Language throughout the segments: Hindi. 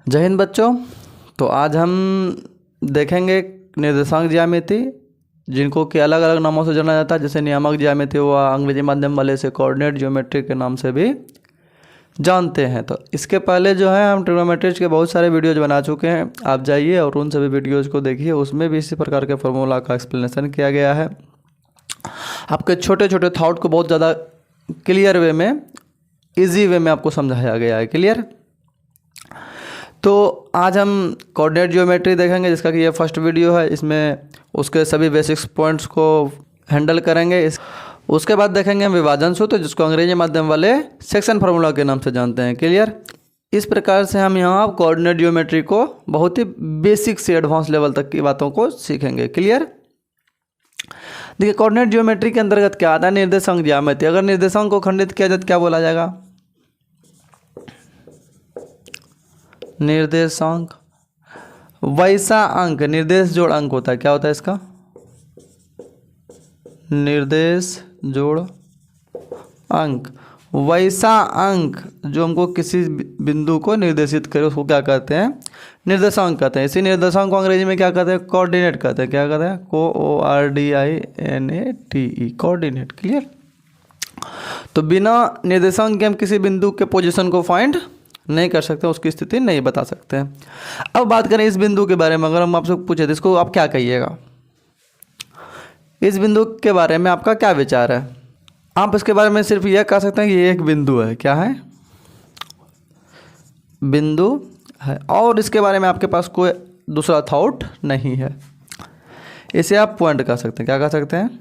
जय हिंद बच्चों। तो आज हम देखेंगे निर्देशांक ज्यामिति, जिनको कि अलग अलग नामों से जाना जाता है, जैसे नियामक ज्यामिति हुआ, अंग्रेजी माध्यम वाले से कोऑर्डिनेट ज्योमेट्री के नाम से भी जानते हैं। तो इसके पहले जो है हम ट्रिग्नोमेट्रीज के बहुत सारे वीडियोज बना चुके हैं, आप जाइए और उन सभी वीडियोज को देखिए, उसमें भी इसी प्रकार के फार्मूला का एक्सप्लेनेशन किया गया है। आपके छोटे छोटे थॉट को बहुत ज़्यादा क्लियर वे में, ईजी वे में आपको समझाया गया है। क्लियर। तो आज हम कोऑर्डिनेट ज्योमेट्री देखेंगे, जिसका कि ये फर्स्ट वीडियो है। इसमें उसके सभी बेसिक्स पॉइंट्स को हैंडल करेंगे। उसके बाद देखेंगे हम विभाजन सूत्र, जिसको अंग्रेजी माध्यम वाले सेक्शन फार्मूला के नाम से जानते हैं। क्लियर। इस प्रकार से हम यहाँ कोऑर्डिनेट ज्योमेट्री को बहुत ही बेसिक से एडवांस लेवल तक की बातों को सीखेंगे। क्लियर। देखिए, कोऑर्डिनेट ज्योमेट्री के अंतर्गत क्या आता है? निर्देशांक ज्यामिति। अगर निर्देशांक को खंडित किया जाए तो क्या बोला जाएगा? निर्देशांक। वैसा अंक, निर्देश जोड़ अंक होता है। क्या होता है इसका? निर्देश जोड़ अंक। वैसा अंक जो हमको किसी बिंदु को निर्देशित करे, उसको क्या कहते हैं? निर्देशांक कहते हैं। इसी निर्देशांक को अंग्रेजी में क्या कहते हैं? कोऑर्डिनेट कहते हैं। क्या कहते हैं? Coordinate, coordinate. क्लियर। तो बिना निर्देशांक के हम किसी बिंदु के पोजीशन को फाइंड नहीं कर सकते, उसकी स्थिति नहीं बता सकते हैं। अब बात करें इस बिंदु के बारे में। अगर हम आपसे पूछे तो इसको आप क्या कहिएगा? इस बिंदु के बारे में आपका क्या विचार है? आप इसके बारे में सिर्फ यह कह सकते हैं कि ये एक बिंदु है। क्या है? बिंदु है, और इसके बारे में आपके पास कोई दूसरा थॉट नहीं है। इसे आप पॉइंट कह सकते हैं। क्या कह सकते हैं?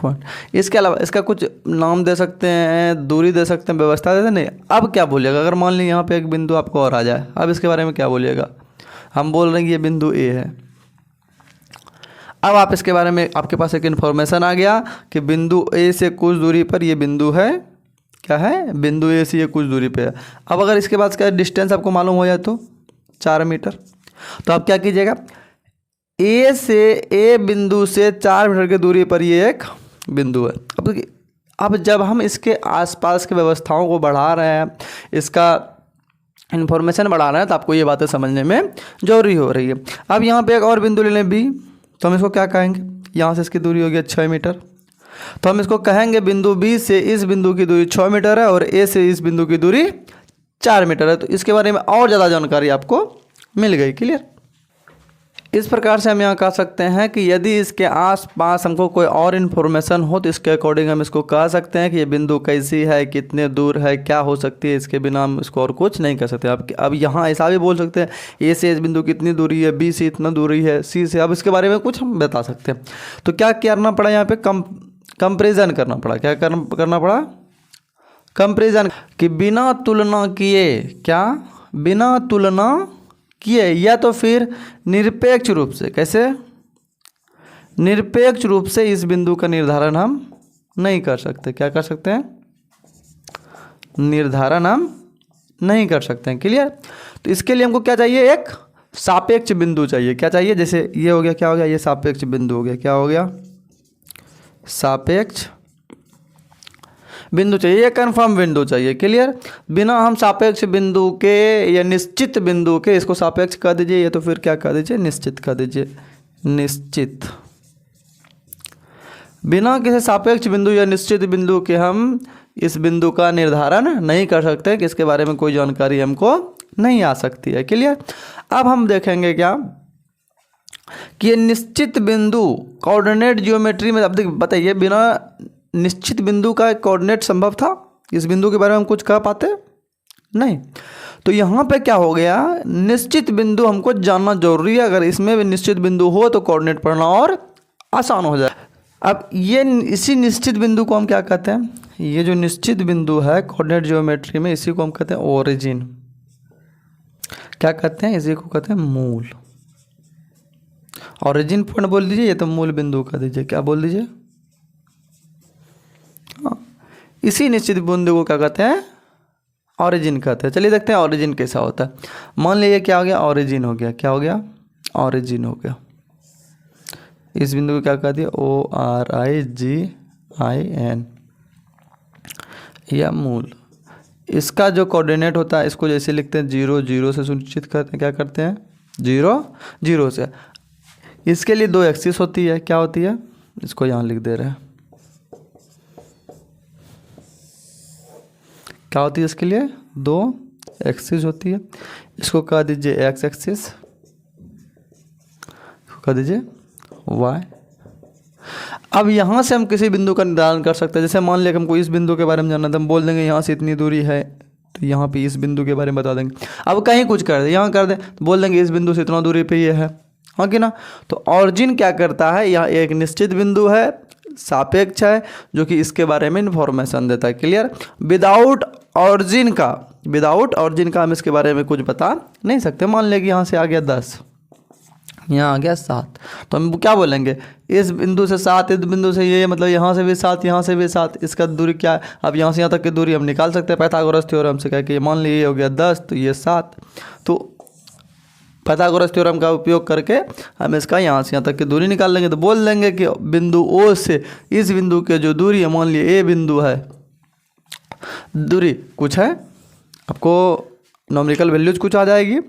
पॉइंट। इसके अलावा इसका कुछ नाम दे सकते हैं, दूरी दे सकते हैं, व्यवस्था देते नहीं। अब क्या बोलिएगा? अगर मान लीजिए यहाँ पे एक बिंदु आपको और आ जाए, अब इसके बारे में क्या बोलिएगा? हम बोल रहे हैं कि ये बिंदु ए है। अब आप इसके बारे में, आपके पास एक इन्फॉर्मेशन आ गया कि बिंदु ए से कुछ दूरी पर ये बिंदु है। क्या है? बिंदु ए से ये कुछ दूरी पे है। अब अगर इसके बाद इसका डिस्टेंस आपको मालूम हो जाए तो 4 मीटर, तो आप क्या कीजिएगा? ए बिंदु से 4 मीटर की दूरी पर ये एक बिंदु है। अब जब हम इसके आसपास की व्यवस्थाओं को बढ़ा रहे हैं, इसका इन्फॉर्मेशन बढ़ा रहे हैं, तो आपको ये बातें समझने में जरूरी हो रही है। अब यहाँ पे एक और बिंदु ले लें बी, तो हम इसको क्या कहेंगे? यहाँ से इसकी दूरी होगी 6 मीटर, तो हम इसको कहेंगे बिंदु बी से इस बिंदु की दूरी 6 मीटर है और ए से इस बिंदु की दूरी 4 मीटर है। तो इसके बारे में और ज़्यादा जानकारी आपको मिल गई। क्लियर। इस प्रकार से हम यहाँ कह सकते हैं कि यदि इसके आसपास हमको कोई और इन्फॉर्मेशन हो तो इसके अकॉर्डिंग हम इसको कह सकते हैं कि ये बिंदु कैसी है, कितने दूर है, क्या हो सकती है। इसके बिना हम इसको और कुछ नहीं कर सकते। अब यहाँ ऐसा भी बोल सकते हैं ए से इस बिंदु कितनी दूरी है, बी से इतना दूरी है, सी से। अब इसके बारे में कुछ हम बता सकते हैं। तो क्या करना पड़ा? यहाँ पे कंपेरिजन करना पड़ा। क्या करना पड़ा? कंपेरिजन। कि बिना तुलना किए, क्या? बिना तुलना किए, या तो फिर निरपेक्ष रूप से। कैसे? निरपेक्ष रूप से इस बिंदु का निर्धारण हम नहीं कर सकते। क्या कर सकते हैं? निर्धारण हम नहीं कर सकते हैं। क्लियर। तो इसके लिए हमको क्या चाहिए? एक सापेक्ष बिंदु चाहिए। क्या चाहिए? जैसे ये हो गया, क्या हो गया? ये सापेक्ष बिंदु हो गया। क्या हो गया? सापेक्ष बिंदु चाहिए, कन्फर्म बिंदु चाहिए। क्लियर। बिना हम सापेक्ष बिंदु के या निश्चित बिंदु के, इसको सापेक्ष कह दीजिए या तो फिर क्या कह दीजिए? निश्चित कह दीजिए। निश्चित। बिना किसी सापेक्ष बिंदु या निश्चित बिंदु के हम इस बिंदु का निर्धारण नहीं कर सकते, कि इसके बारे में कोई जानकारी हमको नहीं आ सकती है। क्लियर। अब हम देखेंगे क्या कि ये निश्चित बिंदु कोऑर्डिनेट ज्योमेट्री में, अब देखिए बताइए, बिना निश्चित बिंदु का कोऑर्डिनेट संभव था? इस बिंदु के बारे में हम कुछ कह पाते नहीं। तो यहाँ पे क्या हो गया? निश्चित बिंदु हमको जानना जरूरी है। अगर इसमें भी निश्चित बिंदु हो तो कोऑर्डिनेट पढ़ना और आसान हो जाए। अब ये इसी निश्चित बिंदु को हम क्या कहते हैं? ये जो निश्चित बिंदु है कोऑर्डिनेट ज्योमेट्री में, इसी को हम कहते हैं ओरिजिन। क्या कहते हैं? इसी को कहते हैं मूल। ओरिजिन पॉइंट बोल दीजिए, ये तो मूल बिंदु कह दीजिए। क्या बोल दीजिए? इसी निश्चित बिंदु को क्या कहते हैं? ऑरिजिन कहते हैं। चलिए देखते हैं ऑरिजिन कैसा होता है। मान लीजिए क्या हो गया? ऑरिजिन हो गया। क्या हो गया? ऑरिजिन हो गया। इस बिंदु को क्या कह दिया? ORIGIN, या मूल। इसका जो कोऑर्डिनेट होता है इसको जैसे लिखते हैं 0 0 से सुनिश्चित करते हैं, क्या करते हैं 0 0 से। इसके लिए 2 एक्सिस होती है, क्या होती है, इसको यहाँ लिख दे रहे हैं, क्या होती है इसके लिए 2 एक्सिस होती है। इसको कह दीजिए x एक्सिस, कह दीजिए y। अब यहाँ से हम किसी बिंदु का निर्धारण कर सकते हैं। जैसे मान लिया कि हमको इस बिंदु के बारे में जानना था, हम बोल देंगे यहाँ से इतनी दूरी है, तो यहाँ पे इस बिंदु के बारे में बता देंगे। अब कहीं कुछ कर दे, यहाँ कर दे तो बोल देंगे इस बिंदु से इतना दूरी पे ये है, हाँ कि ना। तो ऑरिजिन क्या करता है, यहाँ एक निश्चित बिंदु है, सापेक्ष है, जो कि इसके बारे में इन्फॉर्मेशन देता है। क्लियर। विदाउट ऑरिजिन का हम इसके बारे में कुछ बता नहीं सकते। मान लिया कि यहाँ से आ गया 10, यहाँ आ गया 7, तो हम क्या बोलेंगे, इस बिंदु से 7, इस बिंदु से ये, मतलब यहाँ से भी 7, यहाँ से भी 7, इसका दूरी क्या है। अब यहाँ से यहाँ तक की दूरी हम निकाल सकते हैं पाइथागोरस थ्योरम से, क्या कि मान लीजिए ये हो गया 10, तो ये 7, तो पाइथागोरस थ्योरम का उपयोग करके हम इसका यहाँ से यहाँ तक की दूरी निकाल लेंगे। तो बोल देंगे कि बिंदु O से इस बिंदु के जो दूरी है, मान लीजिए A बिंदु है, दूरी कुछ है, आपको नॉमेरिकल वैल्यूज कुछ आ जाएगी,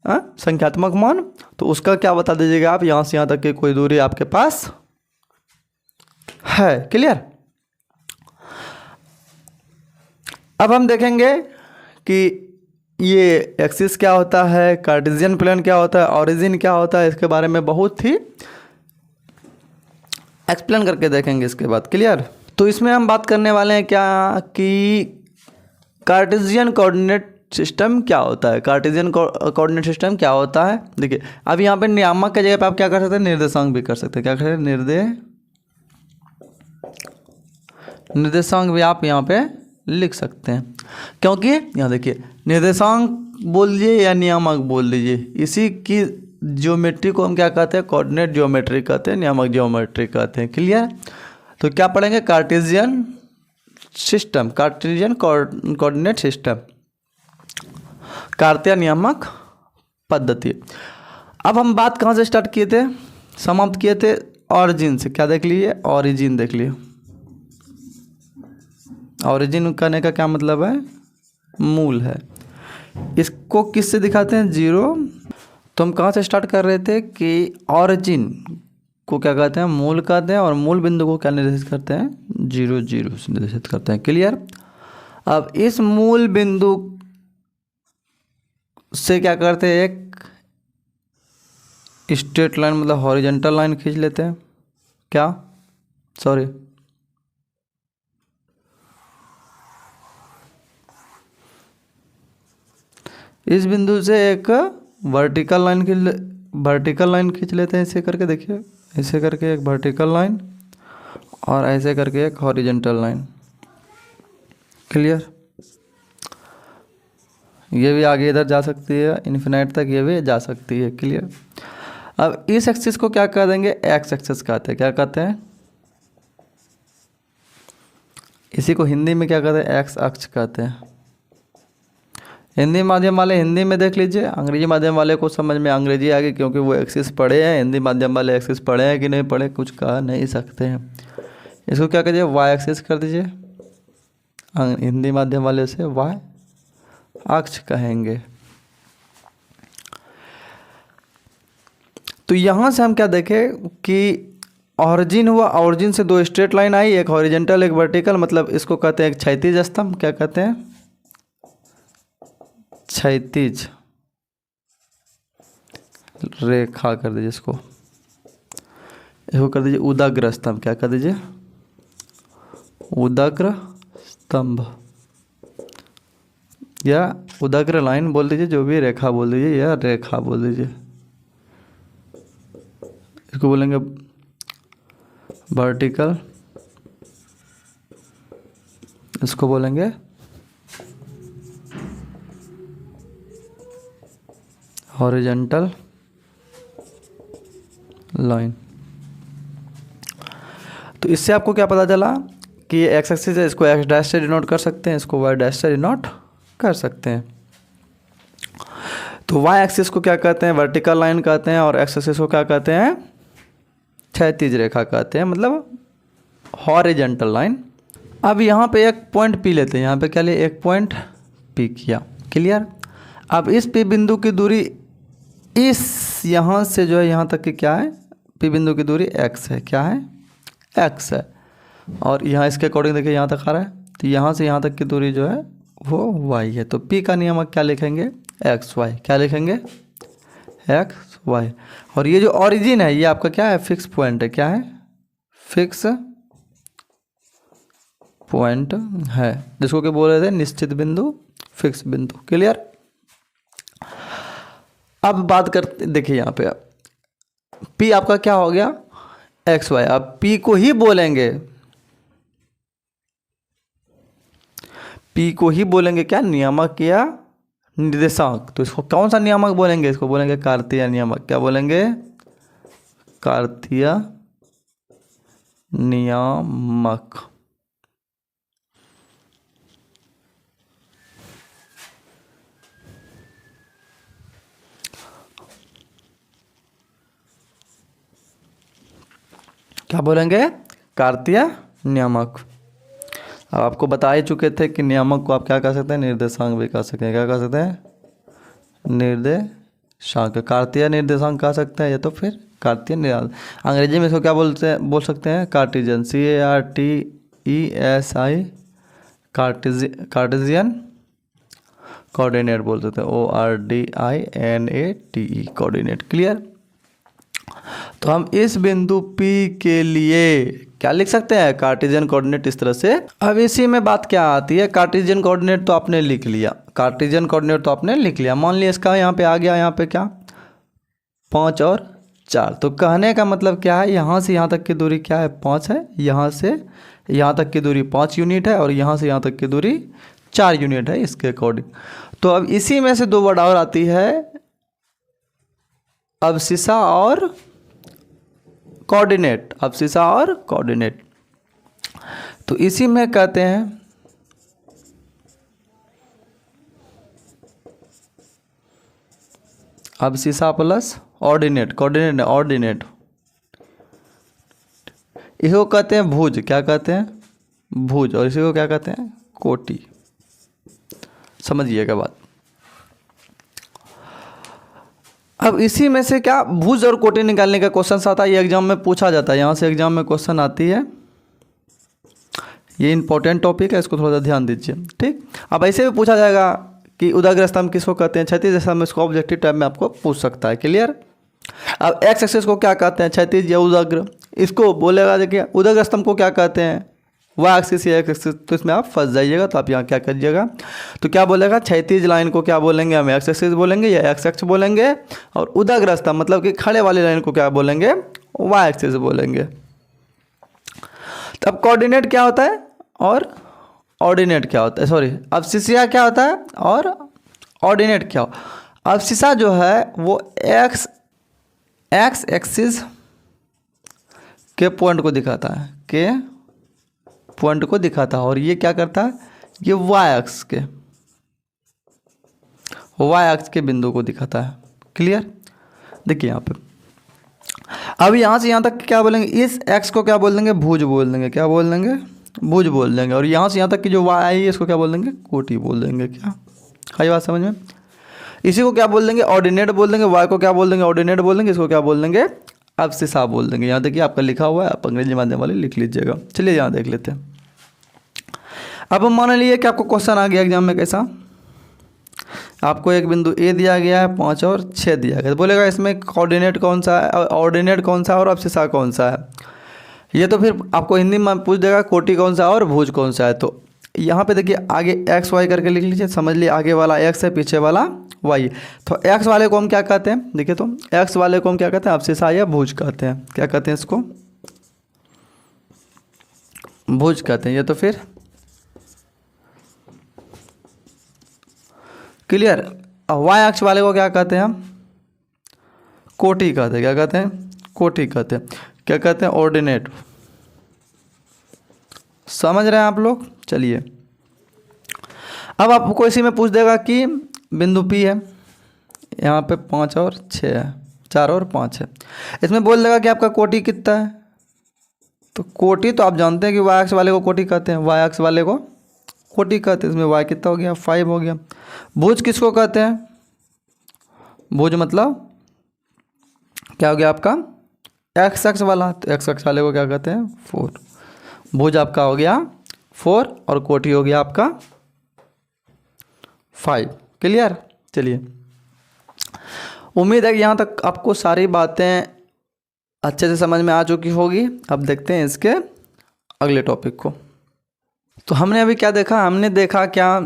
संख्यात्मक मान, तो उसका क्या बता दीजिएगा आप, यहाँ से यहाँ तक की कोई दूरी आपके पास है। क्लियर। अब हम देखेंगे कि ये एक्सिस क्या होता है, कार्टेशियन प्लेन क्या होता है, ऑरिजिन क्या होता है, इसके बारे में बहुत ही एक्सप्लेन करके देखेंगे इसके बाद। क्लियर। तो इसमें हम बात करने वाले हैं क्या कि कार्टेशियन कोऑर्डिनेट सिस्टम क्या होता है। कार्टेशियन कोऑर्डिनेट सिस्टम क्या होता है, देखिए अब यहाँ पे नियामक की जगह पे आप क्या कर सकते हैं, निर्देशांक भी कर सकते हैं। क्या करें, निर्देशांक भी आप यहाँ पे लिख सकते हैं, क्योंकि यहाँ देखिए निर्देशांक बोल लीजिए या नियामक बोल लीजिए, इसी की ज्योमेट्री को हम क्या कहते हैं, कोऑर्डिनेट ज्योमेट्री कहते हैं, नियामक ज्योमेट्री कहते हैं। क्लियर। तो क्या पढ़ेंगे, Cartesian system, Cartesian coordinate system, कार्तीय नियामक पद्धति। अब हम बात कहाँ से स्टार्ट किए थे, समाप्त किए थे ऑरिजिन से। क्या देख लिए, ऑरिजिन देख लिए। ऑरिजिन कहने का क्या मतलब है, मूल है। इसको किससे दिखाते हैं, 0। तो हम कहाँ से स्टार्ट कर रहे थे कि ऑरिजिन को क्या कहते हैं, मूल कहते हैं, और मूल बिंदु को क्या निर्देशित करते हैं, 0 0 से निर्देशित करते हैं। क्लियर। अब इस मूल बिंदु से क्या करते हैं, एक स्ट्रेट लाइन, मतलब हॉरिजॉन्टल लाइन खींच लेते हैं। क्या, सॉरी, इस बिंदु से एक वर्टिकल लाइन खींच लेते हैं, ऐसे करके। देखिए ऐसे करके एक वर्टिकल लाइन, और ऐसे करके एक हॉरिजॉन्टल लाइन। क्लियर। ये भी आगे इधर जा सकती है, इन्फिनाइट तक ये भी जा सकती है। क्लियर। अब इस एक्सिस को क्या कह देंगे, एक्स एक्सिस कहते हैं। क्या कहते हैं, इसी को हिंदी में क्या कहते हैं, एक्स अक्ष कहते हैं। हिंदी माध्यम वाले हिंदी में देख लीजिए, अंग्रेजी माध्यम वाले को समझ में अंग्रेजी आ गई, क्योंकि वो एक्सिस पढ़े हैं। हिंदी माध्यम वाले एक्सिस पढ़े हैं कि नहीं पढ़े, कुछ कह नहीं सकते हैं। इसको क्या कीजिए, वाई एक्सिस कर दीजिए। हिंदी माध्यम वाले से वाई अक्ष कहेंगे। तो यहाँ से हम क्या देखें कि ऑरिजिन हुआ, ऑरिजिन से 2 स्ट्रेट लाइन आई, एक हॉरिजॉन्टल एक वर्टिकल, मतलब इसको कहते हैं एक क्षैतिज स्तंभ। क्या कहते हैं, क्षैतिज रेखा कर दीजिए। इसको कर दीजिए उदग्र स्तंभ। क्या कर दीजिए, उदग्र स्तंभ या उदग्र लाइन बोल दीजिए, जो भी रेखा बोल दीजिए या रेखा बोल दीजिए। इसको बोलेंगे वर्टिकल, इसको बोलेंगे हॉरिजॉन्टल लाइन। तो इससे आपको क्या पता चला कि ये एक्स एक्सिस है, इसको एक्स डैश से डिनोट कर सकते हैं, इसको वाई डैश से डिनोट कर सकते हैं। तो वाई एक्सिस को क्या कहते हैं, वर्टिकल लाइन कहते हैं, और एक्स एक्सिस को क्या कहते हैं, क्षैतिज रेखा कहते हैं, मतलब हॉरिजॉन्टल लाइन। अब यहाँ पे एक पॉइंट पी लेते हैं, यहाँ पे क्या लिए, एक पॉइंट पी किया। क्लियर। अब इस पी बिंदु की दूरी इस यहाँ से जो है यहाँ तक की क्या है, पी बिंदु की दूरी x है। क्या है? x है। और यहाँ इसके अकॉर्डिंग देखिए यहाँ तक आ रहा है, तो यहाँ से यहाँ तक की दूरी जो है वो y है। तो p का नियमक क्या लिखेंगे? X Y. क्या लिखेंगे? X Y. और ये जो ओरिजिन है ये आपका क्या है? फिक्स पॉइंट है। क्या है? फिक्स पॉइंट है, जिसको क्या बोल रहे थे? निश्चित बिंदु, फिक्स बिंदु। क्लियर। अब बात करते, देखिए यहाँ पे P आपका क्या हो गया? X Y. अब P को ही बोलेंगे, P को ही बोलेंगे क्या? नियामक या निर्देशांक। तो इसको कौन सा नियामक बोलेंगे? इसको बोलेंगे कार्तीय नियामक। क्या बोलेंगे? कार्तीय नियामक। क्या बोलेंगे? कार्तीय नियामक। अब आपको बता ही चुके थे कि नियामक को आप क्या कह सकते हैं? निर्देशांक भी कह सकते हैं। क्या कह सकते हैं? निर्देशांक। कार्तीय निर्देशांक कह सकते हैं, या तो फिर कार्तीय नियामक। अंग्रेजी में इसको क्या बोल सकते हैं? कार्टेशियन। CARTESI। कार्टेशियन कोऑर्डिनेट बोल सकते हैं। ORDINATE coordinate. क्लियर। तो हम इस बिंदु P के लिए क्या लिख सकते हैं? Cartesian coordinate. इस तरह से। अब इसी में बात क्या आती है? कार्टेशियन कोऑर्डिनेट तो आपने लिख लिया, कार्टेशियन कोऑर्डिनेट तो आपने लिख लिया। मान लिया इसका यहाँ पे आ गया, यहाँ पे क्या 5 और 4। तो कहने का मतलब क्या है? यहाँ से यहाँ तक की दूरी क्या है? 5 है। यहाँ से यहाँ तक की दूरी 5 यूनिट है, और यहाँ से यहाँ तक की दूरी 4 यूनिट है इसके अकॉर्डिंग। तो अब इसी में से 2 वर्ड और आती है, अवशिषा और कोऑर्डिनेट। अवशिषा और कोऑर्डिनेट। तो इसी में कहते हैं अवशिषा प्लस ऑर्डिनेट। Coordinate ordinate. इसको कहते हैं भुज। क्या कहते हैं? भुज। और इसी को क्या कहते हैं? कोटि। समझिएगा बात। अब इसी में से क्या भुज और कोटि निकालने का क्वेश्चन आता है, ये एग्जाम में पूछा जाता है। यहाँ से एग्जाम में क्वेश्चन आती है, ये इंपॉर्टेंट टॉपिक है, इसको थोड़ा सा ध्यान दीजिए। ठीक। अब ऐसे भी पूछा जाएगा कि उदाग्र स्तंभ किसको कहते हैं? क्षैतिज स्तंभ। इसको ऑब्जेक्टिव टाइप में आपको पूछ सकता है। क्लियर। अब एक्स एक्सिस को क्या कहते हैं? क्षैतिज या उदाग्र। इसको बोलेगा देखिए उदाग्र स्तंभ को क्या कहते हैं? वाई एक्सिस या एक्स एक्सिस। तो इसमें आप फंस जाइएगा, तो आप यहाँ क्या करिएगा? तो क्या बोलेगा? क्षैतिज लाइन को क्या बोलेंगे? हम एक्स एक्सिस बोलेंगे या एक्स एक्स बोलेंगे। और उदाग्र स्तंभ मतलब कि खड़े वाली लाइन को क्या बोलेंगे? वाई एक्सिस बोलेंगे। तब कोऑर्डिनेट क्या होता है और ऑर्डिनेट क्या होता है? सॉरी, अवशिषा क्या होता है और ऑर्डिनेट क्या हो? अवशिषा जो है वो एक्स एक्सिस के पॉइंट को दिखाता है, के पॉइंट को दिखाता है। और ये क्या करता है? ये वाई एक्स के बिंदु को दिखाता है। क्लियर। देखिए यहाँ पे अब यहाँ से यहाँ तक क्या बोलेंगे? इस एक्स को क्या बोल देंगे? भुज बोल देंगे। क्या बोल देंगे? भुज बोल देंगे। और यहाँ से यहाँ तक की जो वाई आई है इसको क्या बोल देंगे? कोटि बोल देंगे। क्या है बात समझ में? इसी को क्या बोल देंगे? ऑर्डिनेट बोल देंगे। वाई को क्या बोल देंगे? ऑर्डिनेट बोल देंगे। इसको क्या बोल देंगे? अवशिषा बोल देंगे। यहाँ देखिए आपका लिखा हुआ है, आप अंग्रेजी माध्यम वाले लिख लीजिएगा। चलिए यहाँ देख लेते हैं। अब हम मान लिए कि आपको क्वेश्चन आ गया एग्जाम में कैसा, आपको एक बिंदु ए दिया गया है, 5 और 6 दिया गया है। बोलेगा इसमें कोऑर्डिनेट कौन सा है, ऑर्डिनेट कौन सा है और अवशिषा कौन सा है। ये तो फिर आपको हिंदी में पूछ देगा कोटि कौन सा है और भुज कौन सा है। तो यहाँ पे देखिए आगे एक्स वाई करके लिख लीजिए। समझ लिए आगे वाला एक्स है, पीछे वाला वाई। तो एक्स वाले को हम क्या कहते हैं? देखिए तो एक्स वाले को हम क्या कहते हैं? अवशिषा या भुज कहते हैं। क्या कहते हैं इसको? भुज कहते हैं। ये तो फिर क्लियर। वाई अक्ष वाले को क्या कहते हैं हम? कोटि कहते हैं। क्या कहते हैं? कोटि कहते हैं। क्या कहते हैं? ऑर्डिनेट। समझ रहे हैं आप लोग? चलिए अब आपको इसी में पूछ देगा कि बिंदु P है, यहाँ पे 5 और 6 है, 4 और 5 है। इसमें बोल देगा कि आपका कोटि कितना है। तो कोटि तो आप जानते हैं कि वाई अक्ष वाले को कोटि कहते हैं। वाई अक्ष वाले को कोटि कहते हैं। इसमें y कितना हो गया 5 हो गया। भुज किसको कहते हैं? भुज मतलब क्या हो गया आपका एक्स अक्ष वाला, तो एक्स अक्ष वाले को क्या कहते हैं 4। भुज आपका हो गया 4 और कोटि हो गया आपका 5। क्लियर? चलिए, उम्मीद है कि यहाँ तक आपको सारी बातें अच्छे से समझ में आ चुकी होगी। अब देखते हैं इसके अगले टॉपिक को। तो हमने अभी क्या देखा? हमने देखा क्या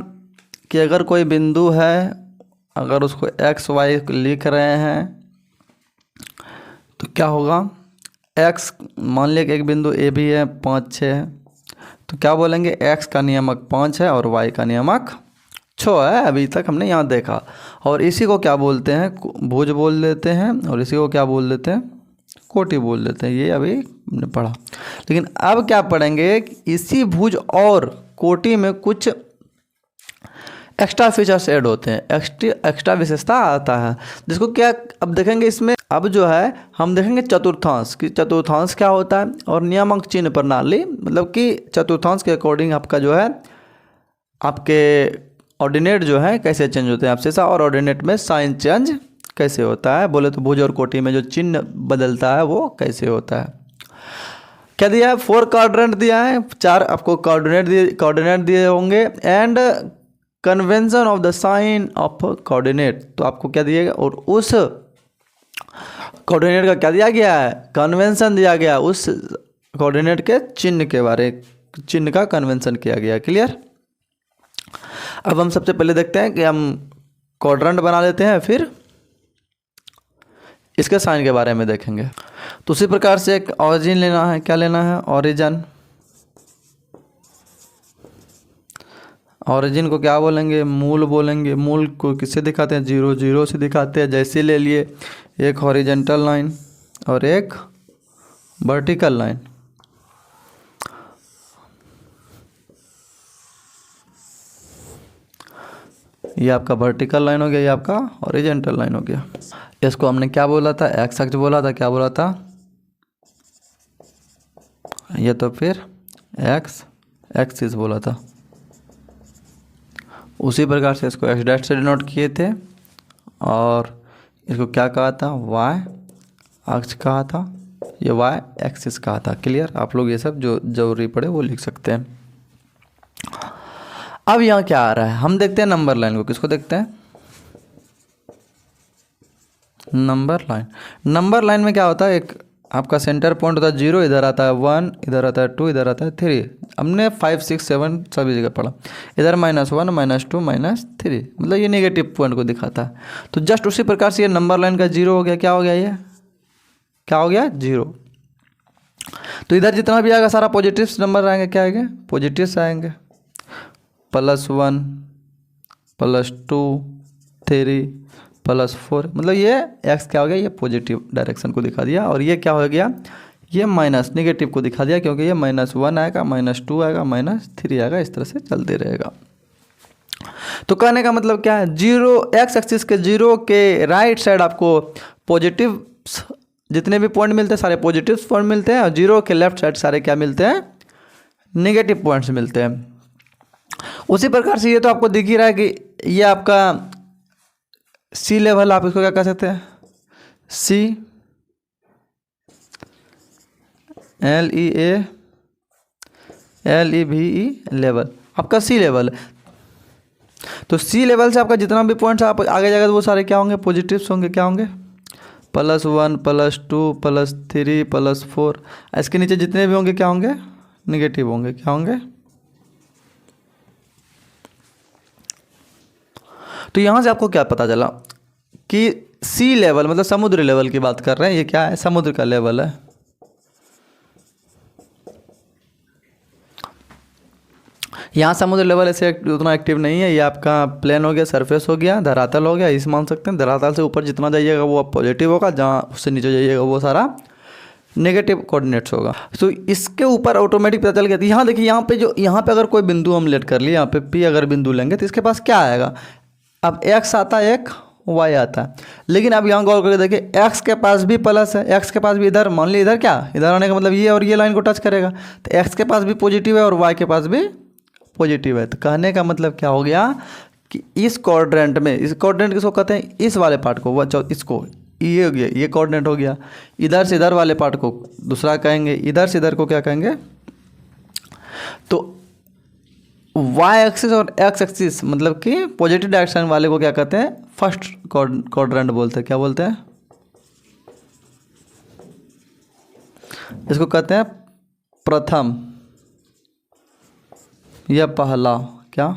कि अगर कोई बिंदु है, अगर उसको एक्स वाई लिख रहे हैं तो क्या होगा? एक्स मान लिया कि एक बिंदु ए भी है 5 6 है, तो क्या बोलेंगे? एक्स का नियमक 5 है और वाई का नियमक 6 है। अभी तक हमने यहाँ देखा। और इसी को क्या बोलते हैं? भुज बोल देते हैं। और इसी को क्या बोल देते हैं? कोटि बोल देते हैं। ये अभी हमने पढ़ा। लेकिन अब क्या पढ़ेंगे? इसी भुज और कोटि में कुछ एक्स्ट्रा फीचर्स ऐड होते हैं, एक्स्ट्रा विशेषता आता है, जिसको क्या अब देखेंगे इसमें। अब जो है हम देखेंगे चतुर्थांश कि चतुर्थांश क्या होता है, और नियामक चिन्ह प्रणाली, मतलब कि चतुर्थांश के अकॉर्डिंग आपका जो है आपके ऑर्डिनेट जो है कैसे चेंज होते हैं, एब्सिसा और ऑर्डिनेट में साइन चेंज कैसे होता है। बोले तो भुज और कोटि में जो चिन्ह बदलता है वो कैसे होता है। क्या दिया है? 4 कोऑर्डिनेट दिया है, 4 आपको कोऑर्डिनेट दिए होंगे, and convention of the sign of coordinate. तो आपको क्या दिएगा? और उस कोऑर्डिनेट का क्या दिया गया है? कन्वेंशन दिया गया। उस कोऑर्डिनेट के चिन्ह के बारे, चिन्ह का कन्वेंशन किया गया। क्लियर? अब हम सबसे पहले देखते हैं कि हम क्वाड्रेंट बना लेते हैं, फिर इसके साइन के बारे में देखेंगे। तो उसी प्रकार से एक ऑरिजिन लेना है। क्या लेना है? ऑरिजिन। ऑरिजिन को क्या बोलेंगे? मूल बोलेंगे। मूल को किससे दिखाते हैं? 0 0 से दिखाते हैं। जैसे ले लिए एक हॉरिजेंटल लाइन और एक वर्टिकल लाइन। ये आपका वर्टिकल लाइन हो गया, ये आपका हॉरिजेंटल लाइन हो गया। इसको हमने क्या बोला था? एक्स अक्ष बोला था। क्या बोला था? ये तो फिर एक्स एक्सिस बोला था। उसी प्रकार से इसको एक्स डैश से डिनोट किए थे, और इसको क्या कहा था? वाई अक्ष कहा था, ये वाई एक्सिस कहा था। क्लियर? आप लोग ये सब जो जरूरी पड़े वो लिख सकते हैं। अब यहाँ क्या आ रहा है? हम देखते हैं नंबर लाइन को। किसको देखते हैं? Number line. नंबर लाइन में क्या होता है? एक आपका सेंटर पॉइंट होता है 0, इधर आता है 1, इधर आता है 2, इधर आता है 3। हमने 5 6 7 सभी जगह पढ़ा। इधर -1 -2 -3, मतलब ये नेगेटिव पॉइंट को दिखाता है। तो जस्ट उसी प्रकार से ये नंबर लाइन का 0 हो गया। क्या हो गया? ये क्या हो गया? 0। तो इधर जितना भी आएगा सारा पॉजिटिव्स नंबर आएंगे। क्या आएंगे? पॉजिटिव्स आएंगे। +1 +2 3 +4, मतलब ये एक्स क्या हो गया? ये पॉजिटिव डायरेक्शन को दिखा दिया। और ये क्या हो गया? ये माइनस नेगेटिव को दिखा दिया, क्योंकि ये -1 आएगा, -2 आएगा, -3 आएगा, इस तरह से चलते रहेगा। तो कहने का मतलब क्या है? 0 एक्स एक्सिस के 0 के राइट साइड आपको पॉजिटिव जितने भी पॉइंट मिलते हैं सारे पॉजिटिव पॉइंट मिलते हैं, और 0 के लेफ्ट साइड सारे क्या मिलते हैं? नेगेटिव पॉइंट्स मिलते हैं। उसी प्रकार से ये तो आपको दिख ही रहा है कि ये आपका सी लेवल, आप इसको क्या कह सकते हैं? सी LEVE लेवल, आपका सी लेवल है। तो सी लेवल से आपका जितना भी पॉइंट्स आप आगे जाएगा तो वो सारे क्या होंगे? पॉजिटिव्स होंगे। क्या होंगे? +1 +2 +3 +4। इसके नीचे जितने भी होंगे क्या होंगे? नेगेटिव होंगे। क्या होंगे? तो यहाँ से आपको क्या पता चला कि सी लेवल मतलब समुद्र लेवल की बात कर रहे हैं। ये क्या है? समुद्र का लेवल है। यहाँ समुद्र लेवल ऐसे उतना एक्टिव नहीं है। ये आपका प्लेन हो गया, सरफेस हो गया, धरातल हो गया, इस मान सकते हैं। धरातल से ऊपर जितना जाइएगा वो पॉजिटिव होगा, जहाँ उससे नीचे जाइएगा वो सारा नेगेटिव कोऑर्डिनेट्स होगा। तो इसके ऊपर ऑटोमेटिक पता चल गया। यहाँ देखिए, यहाँ पे अगर कोई बिंदु हम लेट कर लिए, यहाँ पे P अगर बिंदु लेंगे तो इसके पास क्या आएगा? अब x आता है, एक y आता है। लेकिन अब यहाँ गौर करके देखिए, x के पास भी प्लस है, x के पास भी इधर मान लीजिए, इधर क्या, इधर आने का मतलब ये और ये लाइन को टच करेगा, तो x के पास भी पॉजिटिव है और y के पास भी पॉजिटिव है। तो कहने का मतलब क्या हो गया कि इस क्वाड्रेंट में, इस क्वाड्रेंट किसको कहते हैं, इस वाले पार्ट को, इसको, ये हो गया, ये क्वाड्रेंट हो गया। इधर से इधर वाले पार्ट को दूसरा कहेंगे, इधर से इधर को क्या कहेंगे, तो वाई एक्सिस और एक्स एक्सिस मतलब कि पॉजिटिव डायरेक्शन वाले को क्या कहते हैं, फर्स्ट क्वाड्रेंट बोलते हैं। क्या बोलते हैं, इसको कहते हैं प्रथम या पहला, क्या,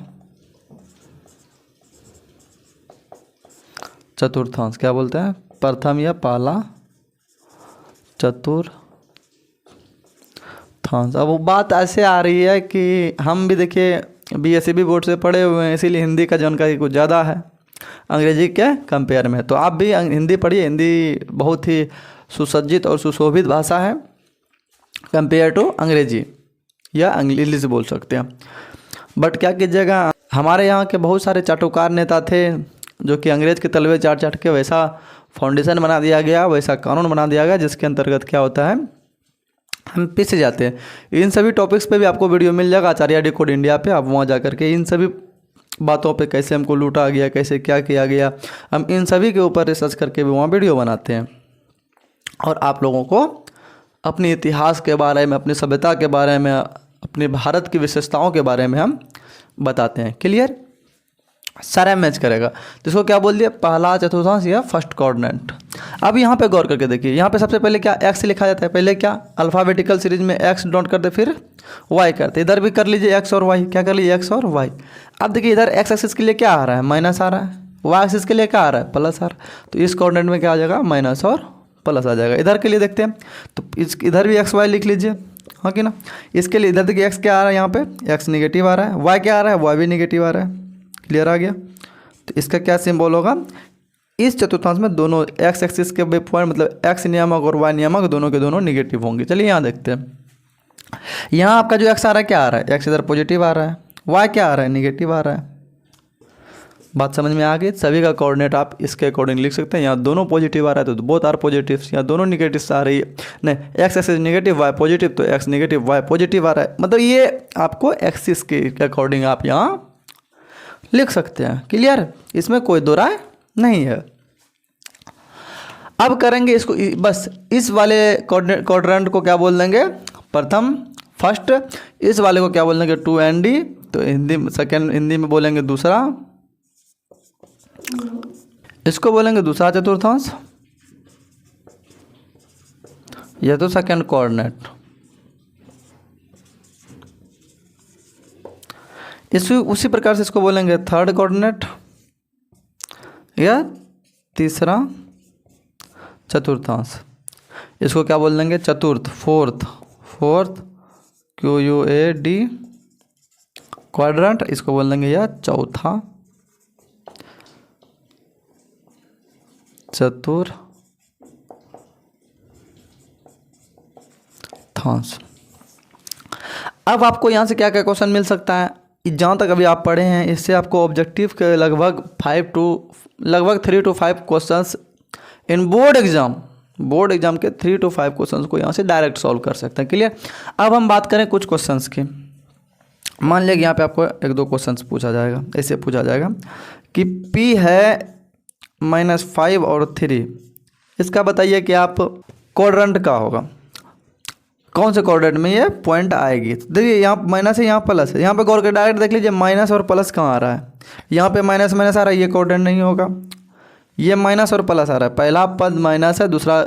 चतुर्थांश। क्या बोलते हैं, प्रथम या पहला चतुर्थांश। अब वो बात ऐसे आ रही है कि हम भी देखिए बीएसईबी बोर्ड से पढ़े हुए हैं, इसीलिए हिंदी का जानकारी कुछ ज़्यादा है अंग्रेजी के कंपेयर में। तो आप भी हिंदी पढ़िए, हिंदी बहुत ही सुसज्जित और सुशोभित भाषा है कंपेयर टू अंग्रेजी या इंग्लिश बोल सकते हैं। बट क्या कीजिएगा, हमारे यहाँ के बहुत सारे चाटुकार नेता थे जो कि अंग्रेज के तलवे चाट चाट के वैसा फाउंडेशन बना दिया गया, वैसा कानून बना दिया गया जिसके अंतर्गत क्या होता है, हम पीछे जाते हैं। इन सभी टॉपिक्स पे भी आपको वीडियो मिल जाएगा आचार्य डिकोड इंडिया पे, आप वहाँ जा करके इन सभी बातों पे, कैसे हमको लूटा गया, कैसे क्या किया गया, हम इन सभी के ऊपर रिसर्च करके भी वहाँ वीडियो बनाते हैं और आप लोगों को अपने इतिहास के बारे में, अपनी सभ्यता के बारे में, अपने भारत की विशेषताओं के बारे में हम बताते हैं। क्लियर, सारा मैच करेगा। तो इसको क्या बोल दिया, पहला चतुर्थांश या फर्स्ट कोऑर्डिनेट। अब यहाँ पे गौर करके देखिए, यहाँ पे सबसे पहले क्या एक्स लिखा जाता है, पहले क्या अल्फ़ाबेटिकल सीरीज में एक्स डॉट करते फिर वाई करते, इधर भी कर लीजिए एक्स और वाई, क्या कर लीजिए एक्स और वाई। अब देखिए इधर एक्स एक्सिस के लिए क्या आ रहा है, माइनस आ रहा है, वाई एक्सिस के लिए क्या आ रहा है, प्लस आ रहा है। तो इस कोऑर्डिनेट में क्या आ जाएगा, माइनस और प्लस आ जाएगा। इधर के लिए देखते हैं, तो इधर भी एक्स वाई लिख लीजिए, हाँ कि ना। इसके लिए इधर देखिए एक्स क्या आ रहा है, यहाँ पे एक्स निगेटिव आ रहा है, वाई क्या आ रहा है, वाई भी निगेटिव आ रहा है। क्लियर आ गया। तो इसका क्या सिंबल होगा, इस चतुर्थांश में दोनों एक्स एक्सिस के पॉइंट मतलब एक्स नियामक और वाई नियामक दोनों के दोनों निगेटिव होंगे। चलिए यहाँ देखते हैं, यहाँ आपका जो एक्स आ रहा है क्या आ रहा है, एक्स इधर पॉजिटिव आ रहा है, वाई क्या आ रहा है, निगेटिव आ रहा है। बात समझ में आ गई। सभी का कोऑर्डिनेट आप इसके अकॉर्डिंग लिख सकते हैं। यहाँ दोनों पॉजिटिव आ रहा है तो बोथ आर पॉजिटिव, यहाँ दोनों निगेटिव आ रही है, नहीं X axis negative Y positive तो एक्स निगेटिव वाई पॉजिटिव आ रहा है। मतलब ये आपको एक्सिस के अकॉर्डिंग आप यहाँ लिख सकते हैं। क्लियर, इसमें कोई दो राय नहीं है। अब करेंगे इसको, बस इस वाले क्वाड्रेंट को क्या बोल देंगे, प्रथम फर्स्ट। इस वाले को क्या बोल देंगे, 2nd, तो हिंदी सेकेंड, हिंदी में बोलेंगे दूसरा, इसको बोलेंगे दूसरा चतुर्थांश या तो सेकेंड कोऑर्डिनेट। उसी प्रकार से इसको बोलेंगे थर्ड कोऑर्डिनेट या तीसरा चतुर्थांश। इसको क्या बोल देंगे, चतुर्थ, फोर्थ QUAD क्वाड्रेंट, इसको बोल देंगे या चौथा चतुर्थांश। अब आपको यहाँ से क्या क्या क्वेश्चन मिल सकता है, जहाँ तक अभी आप पढ़े हैं इससे आपको ऑब्जेक्टिव के लगभग 3 to 5 questions in board exam के 3 to 5 क्वेश्चंस को यहाँ से डायरेक्ट सॉल्व कर सकते हैं। क्लियर। अब हम बात करें कुछ क्वेश्चंस की। मान लिया कि यहाँ पे आपको 1-2 क्वेश्चंस पूछा जाएगा, ऐसे पूछा जाएगा कि P है -5 और 3, इसका बताइए कि आप क्वाड्रेंट का होगा, कौन से कोऑर्डिनेट में ये पॉइंट आएगी। देखिए यहाँ माइनस है, यहाँ प्लस है, यहाँ पे गौर कर डायरेक्ट देख लीजिए माइनस और प्लस कहाँ आ रहा है, यहाँ पे माइनस माइनस आ रहा है, ये कोऑर्डिनेट नहीं होगा। ये माइनस और प्लस आ रहा है, पहला पद माइनस है, दूसरा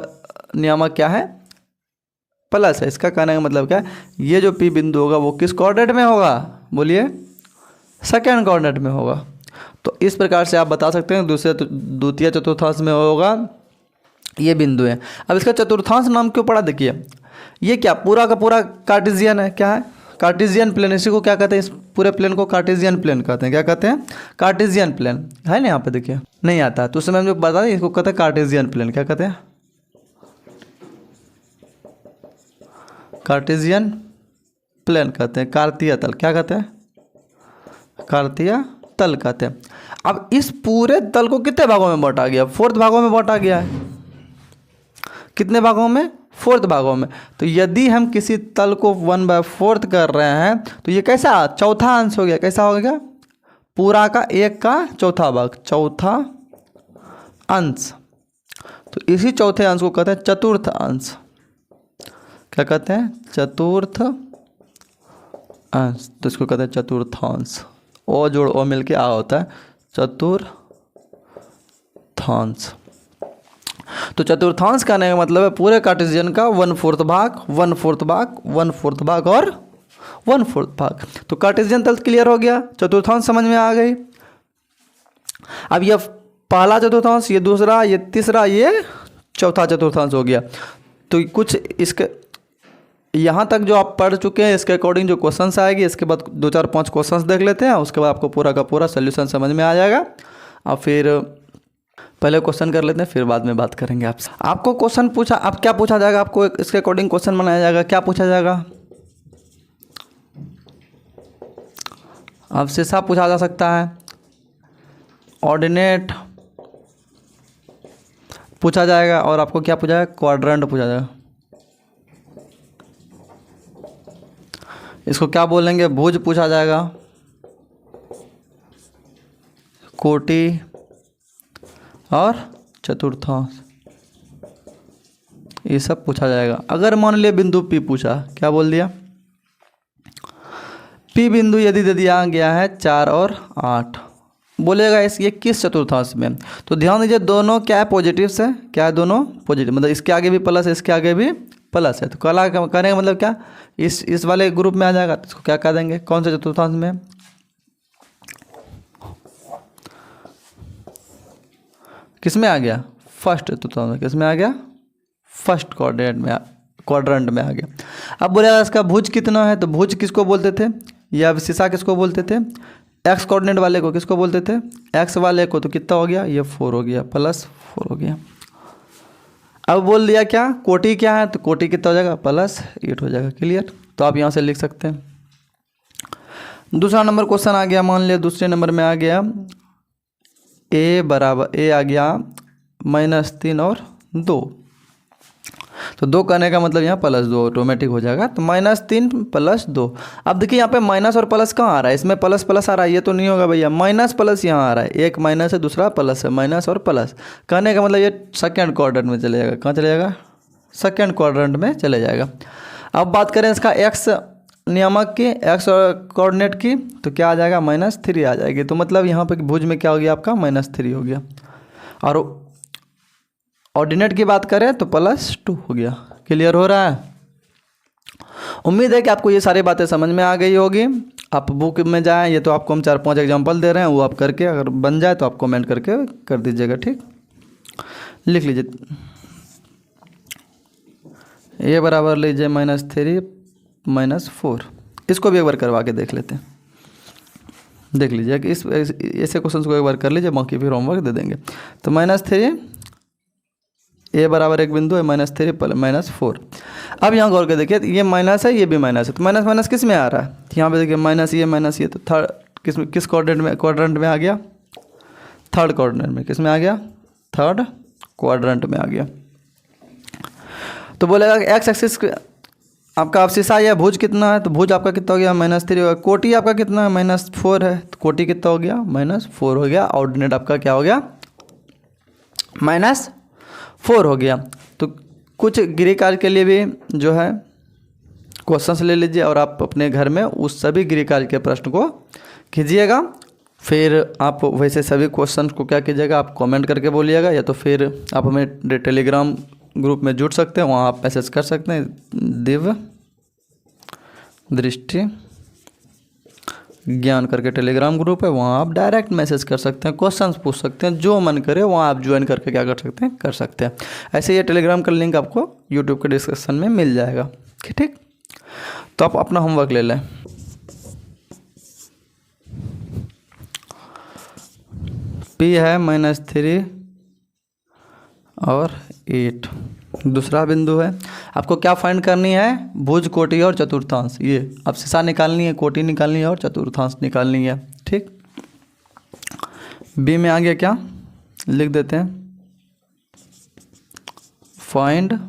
नियामक क्या है, प्लस है। इसका कहने का मतलब क्या है, ये जो P बिंदु होगा वो किस कोऑर्डिनेट में होगा, बोलिए सेकेंड कोऑर्डिनेट में होगा। तो इस प्रकार से आप बता सकते हैं द्वितीय चतुर्थांश में होगा ये बिंदु है। अब इसका चतुर्थांश नाम क्यों पड़ा, देखिए ये क्या पूरा का पूरा कार्टेशियन है, क्या है, कार्टेशियन प्लेन। इसी को क्या कहते हैं, इस पूरे प्लेन को कार्टेशियन प्लेन कहते हैं। क्या कहते हैं, कार्टेशियन प्लेन है ना। यहाँ पे देखिए नहीं आता है तो उस समय हम जो बता दें, इसको कहते हैं कार्टेशियन प्लेन। क्या कहते हैं, कार्टेशियन प्लेन कहते हैं, कार्तीय तल। क्या कहते हैं, कार्तीय तल कहते हैं। अब इस पूरे तल को कितने भागों में बांटा गया, 4 भागों में बांटा गया है। कितने भागों में, 1/4 भागों में। तो यदि हम किसी तल को 1/4 कर रहे हैं तो ये कैसा चौथा अंश हो गया, कैसा हो गया, पूरा का 1 का चौथा भाग, चौथा अंश। तो इसी चौथे अंश को कहते हैं चतुर्थ अंश। क्या कहते हैं, चतुर्थ अंश। तो इसको कहते हैं चतुर्थांश। ओ जोड़ ओ मिलके आ होता है चतुर्थांश। तो चतुर्थांश कहने का मतलब है पूरे कार्टेशियन का 1/4 भाग, 1/4 भाग, 1/4 भाग और 1/4 भाग। तो कार्टेशियन तल क्लियर हो गया, चतुर्थांश समझ में आ गई। अब ये पहला चतुर्थांश, ये दूसरा, ये तीसरा, ये चौथा चतुर्थांश हो गया। तो कुछ इसके यहाँ तक जो आप पढ़ चुके हैं इसके अकॉर्डिंग जो क्वेश्चंस आएगी, इसके बाद 2 4 5 क्वेश्चंस देख लेते हैं, उसके बाद आपको पूरा का पूरा सोल्यूशन समझ में आ जाएगा। और फिर पहले क्वेश्चन कर लेते हैं, फिर बाद में बात करेंगे आपसे। आपको क्वेश्चन पूछा, अब क्या पूछा जाएगा, आपको इसके अकॉर्डिंग क्वेश्चन बनाया जाएगा। क्या पूछा जाएगा, अब शीशा पूछा जा सकता है, ऑर्डिनेट पूछा जाएगा, और आपको क्या पूछा जाएगा, क्वाड्रेंट पूछा जाएगा। इसको क्या बोलेंगे, भुज पूछा जाएगा, कोटि और चतुर्थांश, ये सब पूछा जाएगा। अगर मान लिया बिंदु P पूछा, क्या बोल दिया, P बिंदु यदि दे दिया गया है 4 और 8, बोलेगा इस ये किस चतुर्थांश में। तो ध्यान दीजिए दोनों क्या है, पॉजिटिव से, क्या है, दोनों पॉजिटिव, मतलब इसके आगे भी प्लस है, इसके आगे भी प्लस है। तो कहने का मतलब क्या, इस वाले ग्रुप में आ जाएगा। तो इसको क्या कह देंगे, कौन से चतुर्थांश में, किस में आ गया, फर्स्ट चतुर्थांश में। किस में आ गया, फर्स्ट क्वाड्रेंट में आ गया। अब बोलेगा इसका भुज कितना है, तो भुज किसको बोलते थे, या शीशा किसको बोलते थे, एक्स कोऑर्डिनेट वाले को किसको बोलते थे, एक्स वाले को। तो कितना हो गया, ये 4 हो गया, +4 हो गया। अब बोल दिया क्या, कोटि क्या है, तो कोटि कितना हो जाएगा, +8 हो जाएगा। क्लियर। तो आप यहाँ से लिख सकते हैं। दूसरा नंबर क्वेश्चन आ गया, मान लिया दूसरे नंबर में आ गया a आ गया -3 और 2। तो 2 करने का मतलब यहाँ +2 ऑटोमेटिक हो जाएगा। तो -3 + 2। अब देखिए यहाँ पे माइनस और प्लस कहाँ आ रहा है, इसमें प्लस प्लस आ रहा है, ये तो नहीं होगा भैया, माइनस प्लस यहाँ आ रहा है, एक माइनस है दूसरा प्लस है, माइनस और प्लस। कहने का मतलब ये सेकेंड क्वाड्रेंट में चले जाएगा। कहाँ चले जाएगा, सेकेंड क्वाड्रेंट में चले जाएगा। अब बात करें इसका एक्स नियामक की, एक्स कोऑर्डिनेट की, तो क्या आ जाएगा, -3 आ जाएगी। तो मतलब यहाँ पे भुज में क्या हो गया आपका, -3 हो गया। और ऑर्डिनेट की बात करें तो +2 हो गया। क्लियर हो रहा है। उम्मीद है कि आपको ये सारी बातें समझ में आ गई होगी। आप बुक में जाएं, ये तो आपको हम 4-5 एग्जांपल दे रहे हैं, वो आप करके अगर बन जाए तो आप कमेंट करके कर दीजिएगा। ठीक, लिख लीजिए, ये बराबर लीजिए -3 -4। इसको भी एक बार करवा के देख लेते हैं, देख लीजिए कि इस ऐसे क्वेश्चन को एक बार कर लीजिए, बाकी फिर होमवर्क दे देंगे। तो -3, ए बराबर एक बिंदु है, -3 -4। अब यहाँ गौर कर देखिए, ये माइनस है, ये भी माइनस है, तो माइनस माइनस किस में आ रहा है, यहाँ पे देखिए माइनस ये, तो थर्ड किस क्वाड्रेंट में आ गया, थर्ड क्वाड्रेंट में। किस में आ गया, थर्ड क्वाड्रेंट में आ गया। तो बोलेगा कि एक्स एक्सिस आपका अवशिषा या भुज कितना है, तो भुज आपका कितना हो गया, -3 होगा। कोटि आपका कितना है, -4 है, तो कोटि कितना हो गया, -4 हो गया। ऑर्डिनेट आपका क्या हो गया, -4 हो गया। तो कुछ गृह कार्य के लिए भी जो है क्वेश्चंस ले लीजिए, और आप अपने घर में उस सभी गृह कार्य के प्रश्न को कीजिएगा। फिर आप वैसे सभी क्वेश्चन को क्या कीजिएगा, आप कमेंट करके बोलिएगा, या तो फिर आप हमें टेलीग्राम ग्रुप में जुड़ सकते हैं, वहाँ आप मैसेज कर सकते हैं, दिव्य दृष्टि ज्ञान करके टेलीग्राम ग्रुप है, वहाँ आप डायरेक्ट मैसेज कर सकते हैं, क्वेश्चंस पूछ सकते हैं, जो मन करे वहाँ आप ज्वाइन करके क्या कर सकते हैं, कर सकते हैं। ऐसे ये टेलीग्राम का लिंक आपको यूट्यूब के डिस्क्रिप्शन में मिल जाएगा। ठीक, तो आप अपना होमवर्क ले लें। P है -3 और 8, दूसरा बिंदु है। आपको क्या फाइंड करनी है, भुज, कोटि और चतुर्थांश। ये अब शीशा निकालनी है, कोटि निकालनी है और चतुर्थांश निकालनी है। ठीक, बी में आ गया, क्या लिख देते हैं, फाइंड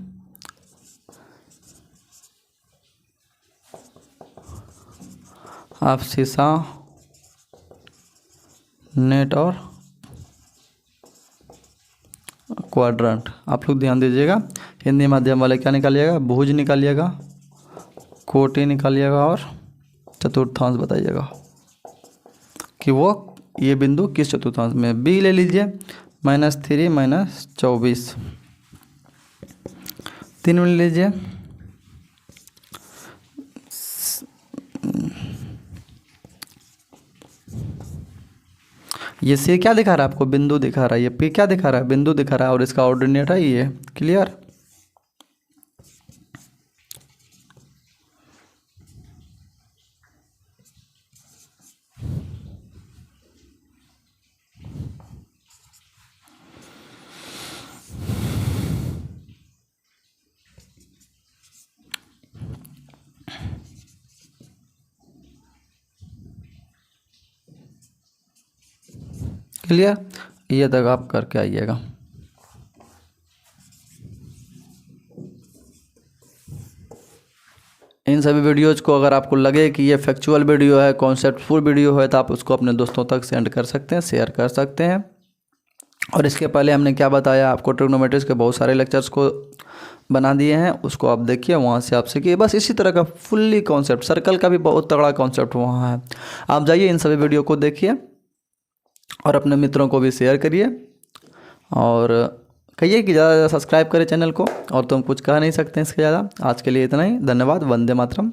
आपसीसा, नेट और क्वाड्रेंट। आप लोग ध्यान दीजिएगा, हिंदी माध्यम वाले क्या निकालिएगा, भुज निकालिएगा, कोटि निकालिएगा और चतुर्थांश बताइएगा कि वो ये बिंदु किस चतुर्थांश में। बी ले लीजिए, -3 -24, 3 ले लीजिए, ये सी क्या दिखा रहा है आपको, बिंदु दिखा रहा है, ये पी क्या दिखा रहा है, बिंदु दिखा रहा है, और इसका ऑर्डिनेट है ये। क्लियर। क्लियर, ये तक आप करके आइएगा। इन सभी वीडियोज़ को अगर आपको लगे कि ये फैक्चुअल वीडियो है, कॉन्सेप्टफुल वीडियो है, तो आप उसको अपने दोस्तों तक सेंड कर सकते हैं, शेयर कर सकते हैं। और इसके पहले हमने क्या बताया आपको, ट्रिग्नोमेट्रीज के बहुत सारे लेक्चर्स को बना दिए हैं, उसको आप देखिए, वहाँ से आप सीखिए। बस इसी तरह का फुल्ली कॉन्सेप्ट, सर्कल का भी बहुत तगड़ा कॉन्सेप्ट वहाँ है। आप जाइए, इन सभी वीडियो को देखिए और अपने मित्रों को भी शेयर करिए, और कहिए कि ज़्यादा से ज़्यादा सब्सक्राइब करें चैनल को। और तो हम कुछ कह नहीं सकते इसके ज़्यादा। आज के लिए इतना ही, धन्यवाद। वंदे मातरम।